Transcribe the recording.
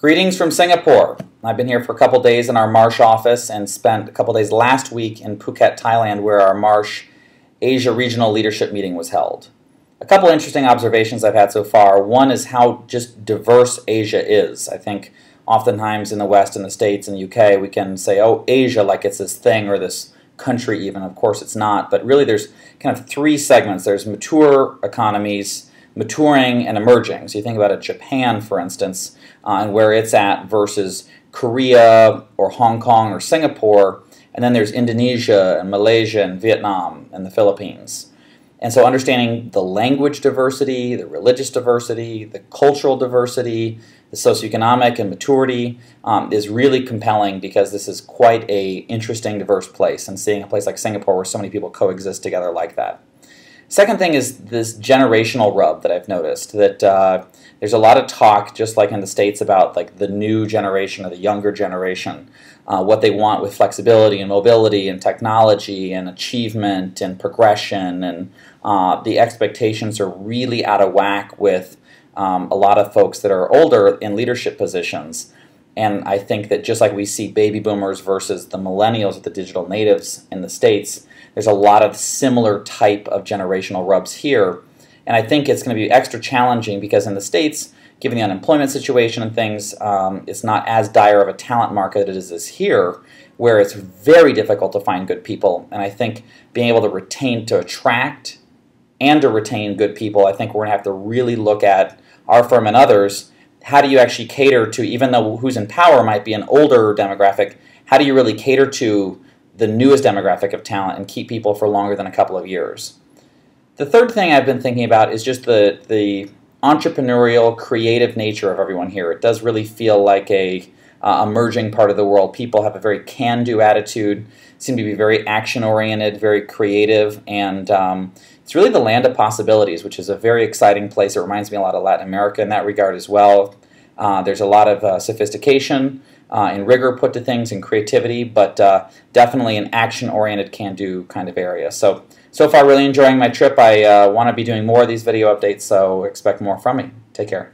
Greetings from Singapore. I've been here for a couple days in our Marsh office and spent a couple days last week in Phuket, Thailand, where our Marsh Asia Regional Leadership Meeting was held. A couple interesting observations I've had so far. One is how just diverse Asia is. I think oftentimes in the West, in the States, in the UK, we can say, oh, Asia, like it's this thing or this country even. Of course it's not. But really there's kind of three segments. There's mature economies, maturing, and emerging. So you think about it, Japan, for instance, and where it's at versus Korea or Hong Kong or Singapore. And then there's Indonesia and Malaysia and Vietnam and the Philippines. And so understanding the language diversity, the religious diversity, the cultural diversity, the socioeconomic and maturity is really compelling, because this is quite an interesting, diverse place, and seeing a place like Singapore where so many people coexist together like that. Second thing is this generational rub that I've noticed, that there's a lot of talk, just like in the States, about like the new generation or the younger generation, what they want with flexibility and mobility and technology and achievement and progression, and the expectations are really out of whack with a lot of folks that are older in leadership positions. And I think that just like we see baby boomers versus the millennials, the digital natives in the States, there's a lot of similar type of generational rubs here. And I think it's going to be extra challenging because in the States, given the unemployment situation and things, it's not as dire of a talent market as it is here, where it's very difficult to find good people. And I think being able to attract and to retain good people, I think we're going to have to really look at our firm and others. How do you actually cater to, even though who's in power might be an older demographic, how do you really cater to the newest demographic of talent and keep people for longer than a couple of years? The third thing I've been thinking about is just the entrepreneurial, creative nature of everyone here. It does really feel like a emerging part of the world. People have a very can-do attitude, seem to be very action-oriented, very creative, and it's really the land of possibilities, which is a very exciting place. It reminds me a lot of Latin America in that regard as well. There's a lot of sophistication and rigor put to things and creativity, but definitely an action-oriented, can-do kind of area. So far really enjoying my trip. I want to be doing more of these video updates, so expect more from me. Take care.